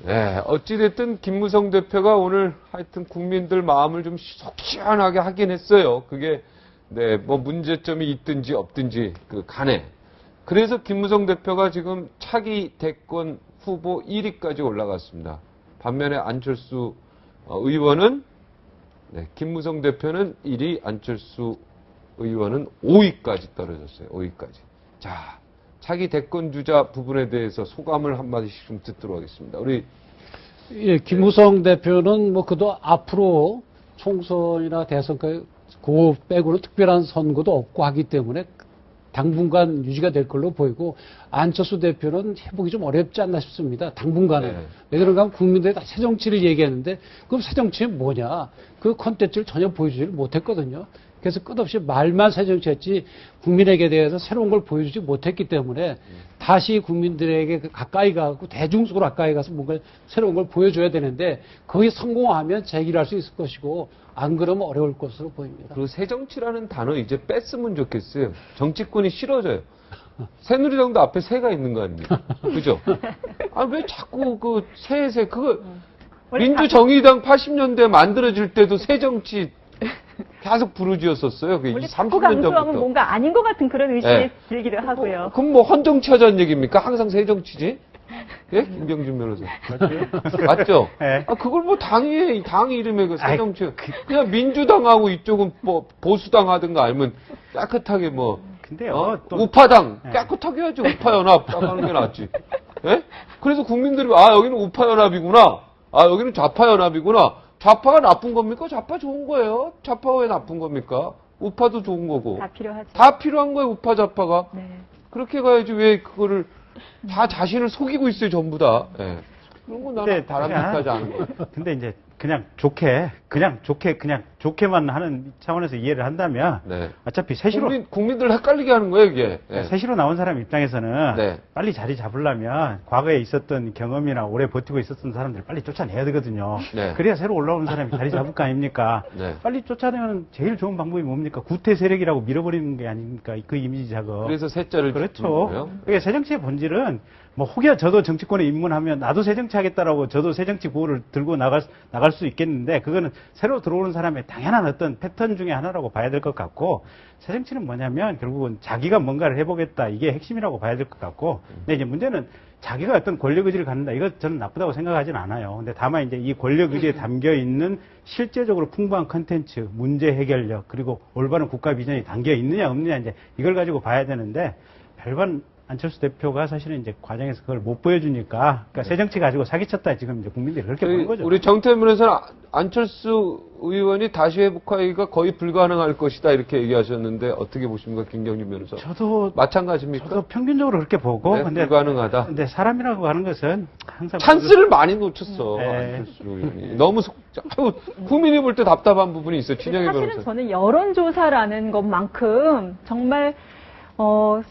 네, 어찌됐든 김무성 대표가 오늘 하여튼 국민들 마음을 좀 속 시원하게 하긴 했어요. 그게, 네, 뭐 문제점이 있든지 없든지 그 간에. 그래서 김무성 대표가 지금 차기 대권 후보 1위까지 올라갔습니다. 반면에 안철수 의원은, 네, 김무성 대표는 1위, 안철수 의원은 5위까지 떨어졌어요. 5위까지. 자, 차기 대권 주자 부분에 대해서 소감을 한마디씩 좀 듣도록 하겠습니다. 우리 예, 김무성 대표는 뭐 그도 앞으로 총선이나 대선 그 빼고는 특별한 선거도 없고 하기 때문에 당분간 유지가 될 걸로 보이고 안철수 대표는 회복이 좀 어렵지 않나 싶습니다. 당분간은. 네. 왜 그런가 하면 국민들이 다 새정치를 얘기했는데 그럼 새정치는 뭐냐. 그 콘텐츠를 전혀 보여주지 못했거든요. 그래서 끝없이 말만 새정치했지 국민에게 대해서 새로운 걸 보여주지 못했기 때문에 다시 국민들에게 가까이 가고 대중적으로 가까이 가서 뭔가 새로운 걸 보여줘야 되는데 거기 성공하면 재기를 할 수 있을 것이고 안 그러면 어려울 것으로 보입니다. 그리고 새정치라는 단어 이제 뺐으면 좋겠어요. 정치권이 싫어져요. 새누리당도 앞에 새가 있는 거 아닙니까? 그죠? 아, 왜 자꾸 그 새, 그거, 민주정의당 80년대 만들어질 때도 새정치 계속 부르짖었었어요. 원래 자꾸 강조하면 뭔가 아닌 것 같은 그런 의식이 네. 들기도 하고요. 그럼 뭐 헌정치 하자는 얘기입니까? 항상 새정치지? 예? 김병준 변호사. 맞죠? 네. 아, 그걸 뭐 당 이름에 그 새정치. 그냥 민주당하고 이쪽은 뭐 보수당 하든가 아니면 깨끗하게 뭐. 근데요. 또 우파당. 깨끗하게 해야지. 우파연합. 딱 하는 게 낫지. 예? 그래서 국민들이, 아, 여기는 우파연합이구나. 아, 여기는 좌파연합이구나. 좌파가 나쁜 겁니까? 좌파 좋은 거예요. 좌파가 왜 나쁜 겁니까? 우파도 좋은 거고. 다 필요하죠. 다 필요한 거예요, 우파, 좌파가. 네. 그렇게 가야지 왜 그거를 다 자신을 속이고 있어요, 전부 다. 예. 그런 건 나는 바람직하지 않은 거예요. 근데 이제 그냥 좋게만 하는 차원에서 이해를 한다면 네. 어차피 새시로 국민들 헷갈리게 하는 거예요, 이게. 예. 새시로 나온 사람 입장에서는 네. 빨리 자리 잡으려면 과거에 있었던 경험이나 오래 버티고 있었던 사람들 빨리 쫓아내야 되거든요. 네. 그래야 새로 올라오는 사람이 자리 잡을 거 아닙니까? 네. 빨리 쫓아내면 제일 좋은 방법이 뭡니까? 구태 세력이라고 밀어버리는 게 아닙니까? 그 이미지 작업. 그래서 새자를 그렇죠. 그게 새정치의 본질은 뭐 혹여 저도 정치권에 입문하면 나도 새정치 하겠다라고 저도 새정치 구호를 들고 나갈 수 있겠는데 그거는 새로 들어오는 사람의 당연한 어떤 패턴 중에 하나라고 봐야 될 것 같고 새정치는 뭐냐면 결국은 자기가 뭔가를 해보겠다 이게 핵심이라고 봐야 될 것 같고 근데 이제 문제는 자기가 어떤 권력 의지를 갖는다 이거 저는 나쁘다고 생각하진 않아요. 근데 다만 이제 이 권력 의지에 담겨 있는 실제적으로 풍부한 컨텐츠, 문제 해결력 그리고 올바른 국가 비전이 담겨 있느냐 없느냐 이제 이걸 가지고 봐야 되는데 별반 안철수 대표가 사실은 이제 과정에서 그걸 못 보여주니까, 그러니까 새 정치 가지고 사기쳤다 지금 이제 국민들이 그렇게 보는 거죠. 우리 정태현 변호사는 안철수 의원이 다시 회복하기가 거의 불가능할 것이다 이렇게 얘기하셨는데 어떻게 보십니까, 김경진 변호사? 저도 마찬가지입니까? 저도 평균적으로 그렇게 보고, 네, 근데 불가능하다. 근데 사람이라고 하는 것은 항상 찬스를 많이 놓쳤어. 네. 안철수 의원이 너무 국민이 볼 때 답답한 부분이 있어. 진영의 사실은 변호사. 저는 여론조사라는 것만큼 정말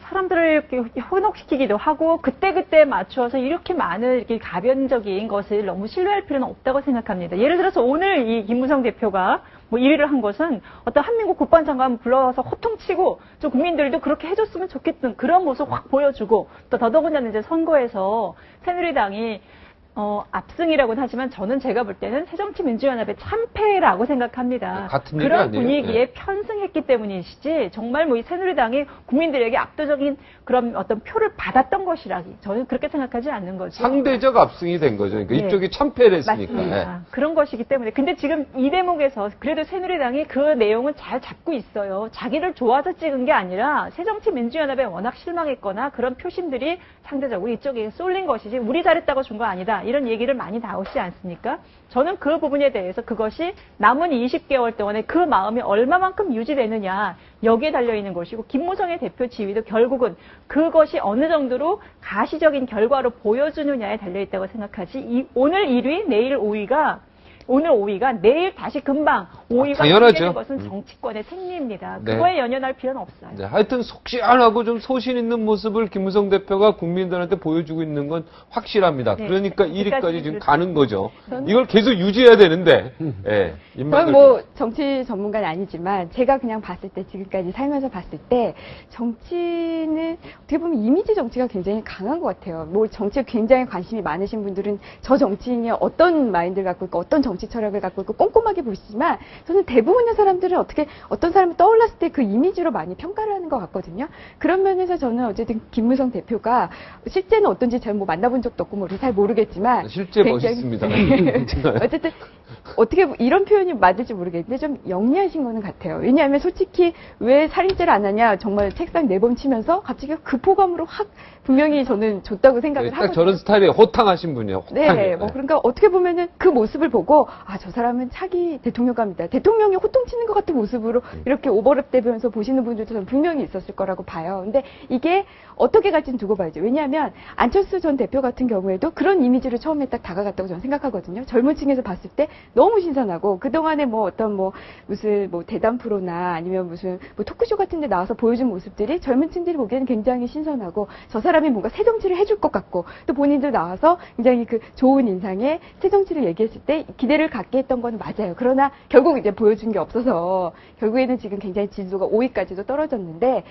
사람들을 이렇게 현혹시키기도 하고 그때그때 맞추어서 이렇게 많은 이렇게 가변적인 것을 너무 신뢰할 필요는 없다고 생각합니다. 예를 들어서 오늘 이 김무성 대표가 뭐 1위를 한 것은 어떤 한민국 국방장관 불러와서 호통치고 좀 국민들도 그렇게 해줬으면 좋겠던 그런 모습 확 보여주고 또 더더군다나 이제 선거에서 새누리당이 압승이라고는 하지만 저는 제가 볼 때는 새정치민주연합의 참패라고 생각합니다. 같은 그런 아니에요? 분위기에 네. 편승했기 때문이시지 정말 뭐 이 새누리당이 국민들에게 압도적인 그런 어떤 표를 받았던 것이라기 저는 그렇게 생각하지 않는 거죠. 상대적 압승이 된 거죠. 그러니까 네. 이쪽이 참패를 했으니까. 맞습니다. 네. 그런 것이기 때문에 근데 지금 이 대목에서 그래도 새누리당이 그 내용을 잘 잡고 있어요. 자기를 좋아서 찍은 게 아니라 새정치민주연합에 워낙 실망했거나 그런 표심들이 상대적으로 이쪽에 쏠린 것이지 우리 잘했다고 준 거 아니다. 이런 얘기를 많이 나오지 않습니까? 저는 그 부분에 대해서 그것이 남은 20개월 동안에 그 마음이 얼마만큼 유지되느냐 여기에 달려있는 것이고 김무성의 대표 지위도 결국은 그것이 어느 정도로 가시적인 결과로 보여주느냐에 달려있다고 생각하지 오늘 1위 내일 5위가 오늘 5위가 내일 다시 금방 5위가 당연하죠. 되는 것은 정치권의 생리입니다. 네. 그거에 연연할 필요는 없어요. 네, 하여튼 속 시원하고 좀 소신 있는 모습을 김무성 대표가 국민들한테 보여주고 있는 건 확실합니다. 네. 그러니까 여기까지 1위까지 지금 그렇죠. 가는 거죠. 이걸 계속 유지해야 되는데. 예, 저는 뭐 정치 전문가는 아니지만 제가 그냥 봤을 때 지금까지 살면서 봤을 때 정치는 어떻게 보면 이미지 정치가 굉장히 강한 것 같아요. 뭐 정치에 굉장히 관심이 많으신 분들은 저 정치인이 어떤 마인드를 갖고 있고 어떤 정치 철학을 갖고 있고 꼼꼼하게 보시지만 저는 대부분의 사람들은 어떻게 어떤 사람이 떠올랐을 때 그 이미지로 많이 평가를 하는 것 같거든요. 그런 면에서 저는 어쨌든 김무성 대표가 실제는 어떤지 잘 뭐 만나본 적도 없고 뭐 잘 모르겠지만 실제 굉장히- 멋있습니다. 어쨌든 어떻게 이런 표현이 맞을지 모르겠는데 좀 영리하신 거는 같아요. 왜냐하면 솔직히 왜 살인죄를 안 하냐 정말 책상 내범치면서 갑자기 급호감으로 확 분명히 저는 줬다고 생각을 딱 하거든요. 저런 스타일이 호탕하신 분이에요. 호탕해요. 네, 뭐 그러니까 어떻게 보면은 그 모습을 보고 아 저 사람은 차기 대통령감이다. 대통령이 호통치는 것 같은 모습으로 이렇게 오버랩되면서 보시는 분들도 저는 분명히 있었을 거라고 봐요. 근데 이게 어떻게 갈지는 두고 봐야죠. 왜냐하면 안철수 전 대표 같은 경우에도 그런 이미지로 처음에 딱 다가갔다고 저는 생각하거든요. 젊은 층에서 봤을 때 너무 신선하고 그동안에 뭐 어떤 뭐 무슨 뭐 대담 프로나 아니면 무슨 뭐 토크쇼 같은 데 나와서 보여준 모습들이 젊은 층들이 보기에는 굉장히 신선하고 저 사람이 뭔가 새 정치를 해줄 것 같고 또 본인도 나와서 굉장히 그 좋은 인상의 새 정치를 얘기했을 때 기대를 갖게 했던 건 맞아요. 그러나 결국 이제 보여준 게 없어서 결국에는 지금 굉장히 지지도가 5위까지도 떨어졌는데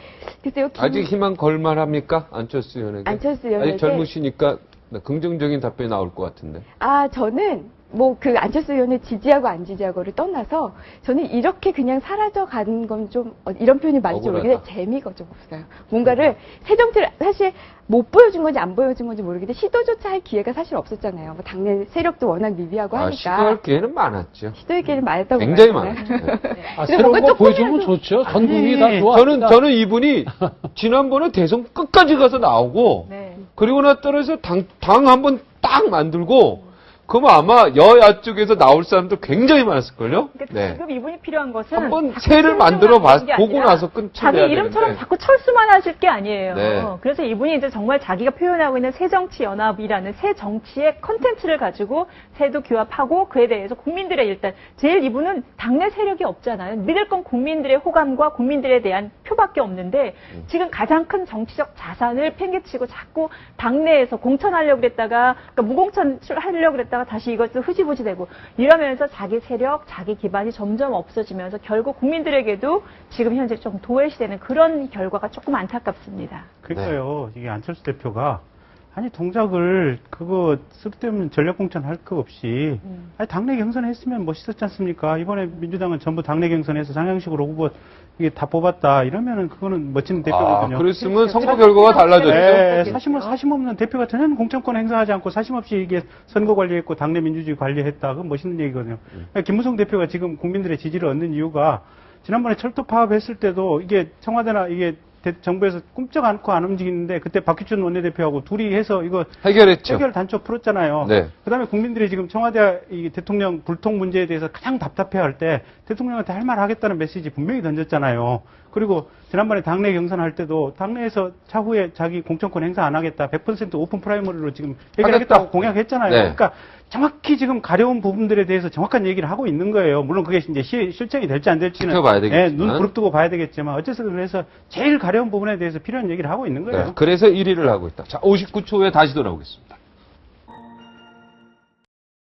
글쎄요. 아직 희망 걸만합니까? 안철수 의원에게? 안철수 의원에게? 아직 젊으시니까 긍정적인 답변이 나올 것 같은데. 아, 저는 뭐 그 안철수 의원을 지지하고 안 지지하고를 떠나서 저는 이렇게 그냥 사라져 가는 건 좀 이런 표현이 맞을지 억울하다. 모르겠는데 재미가 좀 없어요. 뭔가를 새 정치를 사실 못 보여준 건지 안 보여준 건지 모르겠는데 시도조차 할 기회가 사실 없었잖아요. 뭐 당내 세력도 워낙 미비하고 하니까 시도할 기회는 많았죠. 시도의 기회는 많았다고 굉장히 봐요. 많았죠. 네. 아, 근데 새로운 뭔가 거 보여주면 조금이라도- 좋죠. 전 국민이 다 좋아. 저는 이분이 지난번에 대선 끝까지 가서 나오고 네. 그리고 나 떨어서 당 한번 딱 만들고 그러면 아마 여야 쪽에서 나올 사람도 굉장히 많았을걸요? 그러니까 네. 지금 이분이 필요한 것은 한번 자꾸 새를 만들어 설명하는 게 보고 아니라 나서 끊쳐야 자기 되는데. 이름처럼 자꾸 철수만 하실 게 아니에요. 네. 그래서 이분이 이제 정말 자기가 표현하고 있는 새정치연합이라는 새 정치의 컨텐츠를 가지고 새도 규합하고 그에 대해서 국민들의 일단 제일 이분은 당내 세력이 없잖아요. 믿을 건 국민들의 호감과 국민들에 대한 표밖에 없는데 지금 가장 큰 정치적 자산을 팽개치고 자꾸 당내에서 공천하려고 그랬다가 그러니까 무공천하려고 그랬다가 다시 이것을 흐지부지되고 이러면서 자기 세력, 자기 기반이 점점 없어지면서 결국 국민들에게도 지금 현재 좀 도외시되는 그런 결과가 조금 안타깝습니다. 그러니까요. 이게 안철수 대표가 아니 동작을 그거 쓸데없는 전략공천 할 거 없이 아니 당내 경선했으면 멋있었지 않습니까? 이번에 민주당은 전부 당내 경선해서 상향식으로 후보 이게 다 뽑았다 이러면은 그거는 멋진 대표거든요. 그랬으면 선거 결과가 달라졌죠. 네, 사심 없는 대표가 전혀 공천권 행사하지 않고 사심 없이 이게 선거 관리했고 당내 민주주의 관리했다. 그건 멋있는 얘기거든요. 김무성 대표가 지금 국민들의 지지를 얻는 이유가 지난번에 철도 파업했을 때도 이게 청와대나 이게 정부에서 꿈쩍 않고 안 움직이는데 그때 박규천 원내대표하고 둘이 해서 이거 해결했죠. 해결 단초 풀었잖아요. 네. 그다음에 국민들이 지금 청와대 이 대통령 불통 문제에 대해서 가장 답답해할 때 대통령한테 할 말 하겠다는 메시지 분명히 던졌잖아요. 그리고 지난번에 당내 경선할 때도 당내에서 차후에 자기 공천권 행사 안 하겠다, 100% 오픈 프라이머리로 지금 해결하겠다고 하겠다. 공약했잖아요. 네. 그러니까 정확히 지금 가려운 부분들에 대해서 정확한 얘기를 하고 있는 거예요. 물론 그게 이제 실정이 될지 안 될지는 지켜봐야 되겠지만. 눈 부릅뜨고 봐야 되겠지만 어쨌든 그래서 제일 가려운 부분에 대해서 필요한 얘기를 하고 있는 거예요. 네, 그래서 1위를 하고 있다. 자, 59초 후에 다시 돌아오겠습니다.